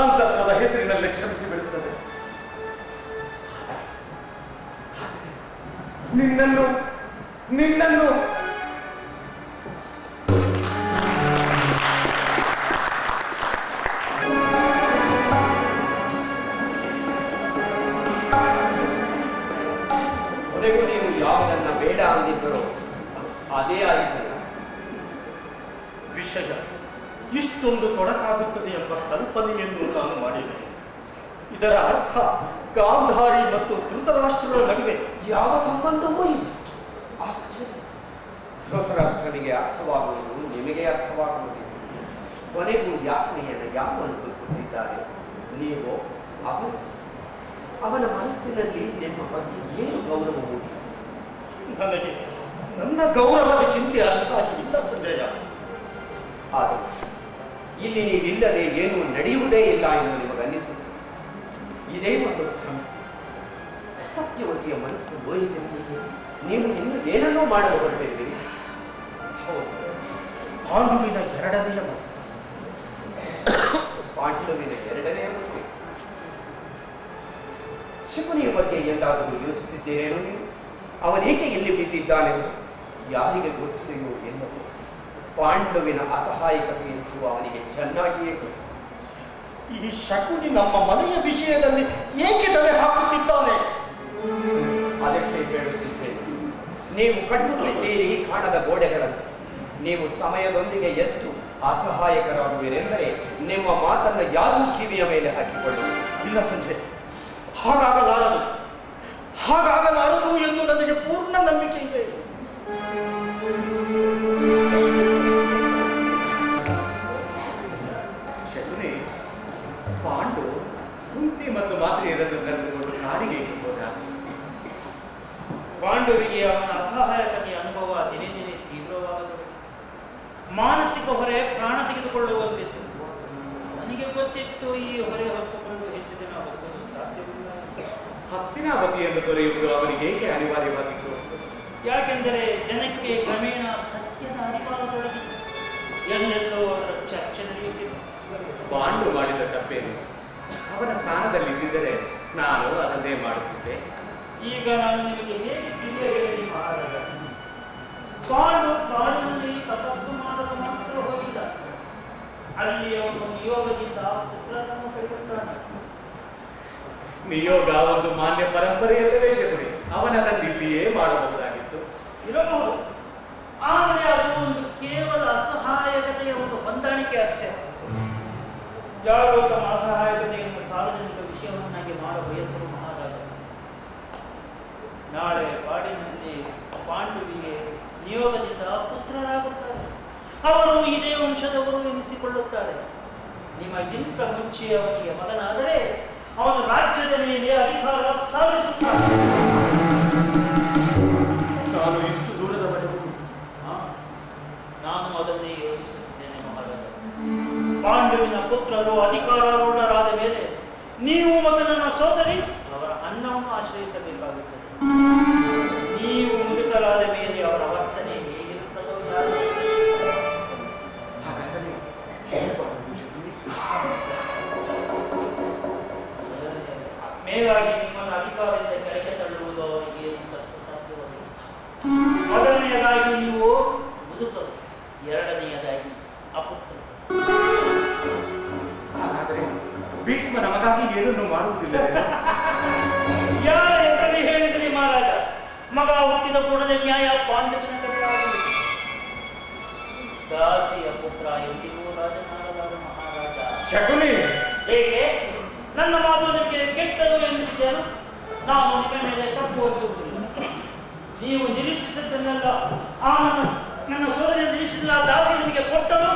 ಅಂತತ್ವದ ಹೆಸರಿನಲ್ಲಿ ಕ್ಷಮಿಸಿ ಬಿಡುತ್ತದೆ. ನಿನ್ನನ್ನು ಕೊನೆಗೂ ನೀವು ಯಾವುದನ್ನ ಬೇಡ ಅಂದಿದ್ದರೋ ಅದೇ ಆಯಿತಲ್ಲ. ವಿಷಯ ಇಷ್ಟೊಂದು ತೊಡಕಾಗುತ್ತದೆ ಎಂಬ ಕಲ್ಪನೆಯನ್ನು ನಾನು ಮಾಡಿದೆ. ಇದರ ಅರ್ಥ ಗಾಂಧಾರಿ ಮತ್ತು ಧೃತರಾಷ್ಟ್ರರ ನಡುವೆ ಯಾವ ಸಂಬಂಧವೂ ಇಲ್ಲ. ಆಶ್ಚರ್ಯ. ಧೃತರಾಷ್ಟ್ರನಿಗೆ ಅರ್ಥವಾಗುವುದು ನಿಮಗೆ ಅರ್ಥವಾಗುವುದಿಲ್ಲ. ಕೊನೆಗೂ ಯಾತನೆಯನ್ನು ಯಾರು ಅನುಭವಿಸುತ್ತಿದ್ದಾರೆ? ನೀವು, ಅವನು. ಅವನ ಮನಸ್ಸಿನಲ್ಲಿ ನಿಮ್ಮ ಬಗ್ಗೆ ಏನು ಗೌರವ ಮೂಡಿದೆ? ನನಗೆ ನನ್ನ ಗೌರವದ ಚಿಂತೆ ಅಷ್ಟಾಗಿ ಇಲ್ಲ ಸಂಜಯ. ಆದರೆ ಇಲ್ಲಿ ನೀವಿಲ್ಲದೆ ಏನು ನಡೆಯುವುದೇ ಇಲ್ಲ ಎಂದು ನಿಮಗನ್ನಿಸುತ್ತದೆ. ಇದೇ ಒಂದು ಕ್ರಮ. ಸತ್ಯವತಿಯ ಮನಸ್ಸು ನೋಯಿದೆ. ನೀವು ಇನ್ನು ಏನನ್ನೂ ಮಾಡಲು ಹೊರಟಿದ್ದೀರಿ. ಹೌದು, ಪಾಂಡುವಿನ ಎರಡನೆಯ ಮದುವೆ. ಪಾಂಡುವಿನ ಎರಡನೆಯ ಮದುವೆ. ಶಕುನಿಯ ಬಗ್ಗೆ ಎಂದಾದರೂ ಯೋಚಿಸಿದ್ದೇನೇನೋ ನೀವು? ಅವನೇಕೆ ಇಲ್ಲಿ ಬಿದ್ದಿದ್ದಾನೆಂದು ಯಾರಿಗೆ ಗೊತ್ತಿದೆಯೋ ಎನ್ನೋ. ಪಾಂಡುವಿನ ಅಸಹಾಯಕತೆಯಂತೂ ಅವನಿಗೆ ಚೆನ್ನಾಗಿಯೇ ಗೊತ್ತು. ಈ ಶಕುನಿ ನಮ್ಮ ಮನೆಯ ವಿಷಯದಲ್ಲಿ ಏಕೆ ತಲೆ ಹಾಕುತ್ತಿದ್ದಾನೆ? ಅದಕ್ಕೆ ಹೇಳುತ್ತಿದ್ದೇನೆ, ನೀವು ಕಟ್ಟುತ್ತಿದ್ದೀರಿ ಕಾಣದ ಗೋಡೆಗಳನ್ನು. ನೀವು ಸಮಯದೊಂದಿಗೆ ಎಷ್ಟು ಅಸಹಾಯಕರಾಗುವಿರೆಂದರೆ ನಿಮ್ಮ ಮಾತನ್ನು ಯಾರೂ ಕಿವಿಯ ಮೇಲೆ ಹಾಕಿಕೊಳ್ಳುವುದು ಇಲ್ಲ ಸಂಜಯ್, ಹಾಗಾಗಲಾರದು ಎಂದು ನನಗೆ ಪೂರ್ಣ ನಂಬಿಕೆ ಇದೆ. ಶಕುನಿ, ಪಾಂಡು ಕುಂತಿ ಮತ್ತು ಮಾತ್ರೆಯರನ್ನು ಕರೆದುಕೊಂಡು ಕಾಡಿಗೆ ಹೋದ. ಪಾಂಡುವಿಗೆ ಅವನ ಅಸಹಾಯಕತೆಯ ಅನುಭವ ದಿನೇ ದಿನೇ ತೀವ್ರವಾಗಲು ಮಾನಸಿಕ ಹೊರೆ ಪ್ರಾಣ ತೆಗೆದುಕೊಳ್ಳುವಂತಿತ್ತು. ನನಗೆ ಗೊತ್ತಿತ್ತು ಈ ಹೊರೆ ಹೊತ್ತುಕೊಂಡು ಹೆಚ್ಚು ದಿನ ಹೋಗಲು ಸಾಧ್ಯವಿಲ್ಲ. ಹಸ್ತಿನಾವತಿಯನ್ನು ತೊರೆಯುವುದು ಅವನಿಗೆ ಏಕೆ ಅನಿವಾರ್ಯವಾಗಿತ್ತು? ಯಾಕೆಂದರೆ ಜನಕ್ಕೆ ಕ್ರಮೇಣ ಸತ್ಯದ ಅನಿವಾರ್ಯದೊಳಗಿತ್ತು. ಎಲ್ಲೆಲ್ಲೋ ಅದರ ಚರ್ಚೆ ನಡೆಯುತ್ತಿತ್ತು. ಪಾಂಡು ಮಾಡಿದ ತಪ್ಪೇನು? ಅವನ ಸ್ಥಾನದಲ್ಲಿ ಇದ್ದಿದ್ದರೆ ನಾನು ಅದನ್ನೇ ಮಾಡುತ್ತಿದ್ದೆ. ಈಗ ನಾನು ನಿಮಗೆ ಹೇಗೆ ತಿಳಿಯ ಹೇಳಿ ಮಹಾರಾಜ, ಪಾಂಡು ಕಾಡಿನಲ್ಲಿ ತಪಸ್ಸು ಮಾಡಲು ಮಾತ್ರ ಹೋಗಿದ್ದ. ಅಲ್ಲಿ ಅವನು ನಿಯೋಗದಿಂದ ಪುತ್ರನನ್ನು ಕೈಗೊಳ್ತಾನೆ. ನಿಯೋಗ ಒಂದು ಮಾನ್ಯ ಪರಂಪರೆಯಲ್ಲವೇ ಶಬರಿ? ಅವನದನ್ನು ಇಲ್ಲಿಯೇ ಮಾಡಬಹುದಾಗಿತ್ತು. ಇರಬಹುದು, ಆದರೆ ಅದು ಒಂದು ಕೇವಲ ಅಸಹಾಯಕತೆಯ ಒಂದು ಹೊಂದಾಣಿಕೆ ಅಷ್ಟೇ. ಯಾರೋ ತಮ್ಮ ಅಸಹಾಯಕತೆಯನ್ನು ಸಾರ್ವಜನಿಕ ವಿಷಯವನ್ನಾಗಿ ಮಾಡ ಬಯಸಲು ಮಹಾರಾಜ. ನಾಳೆ ಕಾಡಿನಲ್ಲಿ ಪಾಂಡುವಿಗೆ ನಿಯೋಗದಿಂದ ಪುತ್ರರಾಗುತ್ತಾರೆ. ಅವರು ಇದೇ ವಂಶದವರು ಎನಿಸಿಕೊಳ್ಳುತ್ತಾರೆ. ನಿಮಗಿಂತ ಮುಂಚೆ ಅವನಿಗೆ ಮಗನಾದರೆ ಅವನು ರಾಜ್ಯದ ಮೇಲೆ ಅಧಿಕಾರ ಸಾಧಿಸುತ್ತಾನೆ. ನಾನು ಇಷ್ಟು ದೂರದವರೆಗೂ ನಾನು ಅದನ್ನೇ ಯೋಚಿಸುತ್ತಿದ್ದೇನೆ ಮಹಾರಾಜ. ಪಾಂಡುವಿನ ಪುತ್ರರು ಅಧಿಕಾರಾರೂಢರಾದ ಮೇಲೆ ನೀವು ಮತ್ತು ನನ್ನ ಸೋದರಿ ಅವರ ಅನ್ನವನ್ನು ಆಶ್ರಯಿಸಬೇಕಾಗುತ್ತದೆ. ನೀವು ಮುದುಕರಾದ ಮೇಲೆ ಅವರ ವರ್ತನೆ ಹೇಗಿರುತ್ತದೋ ಯಾರು? ಹಾಗಾದರೆ ಮೇಲಾಗಿ ನಿಮ್ಮನ್ನು ಅಧಿಕಾರದಿಂದ ಕೆಳಗೆ ತಳ್ಳುವುದು ಅವರಿಗೆ ಸಾಧ್ಯವಿಲ್ಲ. ಮೊದಲನೆಯದಾಗಿ ನೀವು ಮುದುಕರು, ಎರಡನೆಯದಾಗಿ ಅಪುತ್ರರು. ಹಾಗಾದರೆ ಭೀಷ್ಮ ನಮಗಾಗಿ ಏನನ್ನು ಮಾಡುವುದಿಲ್ಲ. ಯಾರ ಹೆಸರು ಹೇಳಿದ್ರಿ ಮಹಾರಾಜ? ಮಗ ಹುಟ್ಟಿದ ಕೂಡಲೇ ನ್ಯಾಯ ಪಾಂಡವಿನ ಕಡೆ ಆಗುವುದು. ದಾಸಿಯ ಪುತ್ರ ಎಂದಿಗೂ ರಾಜನಾಗಲಾರ ಮಹಾರಾಜ. ಶಕುನಿ, ಹೇಗೆ ನನ್ನ ಮಾತು ನಿಮಗೆ ಕೆಟ್ಟದು ಎನಿಸಿದ್ದೇನು? ನಾನು ನಿಮ್ಮ ಮೇಲೆ ತಪ್ಪು ಹೊರಿಸುವುದಿಲ್ಲ. ನೀವು ನಿರೀಕ್ಷಿಸಿದ್ದನ್ನೆಲ್ಲ ನನ್ನ ಸೋದರಿಯ ನಿರೀಕ್ಷಿಸಿದ ದಾಸಿ ನಿಮಗೆ ಕೊಟ್ಟಳು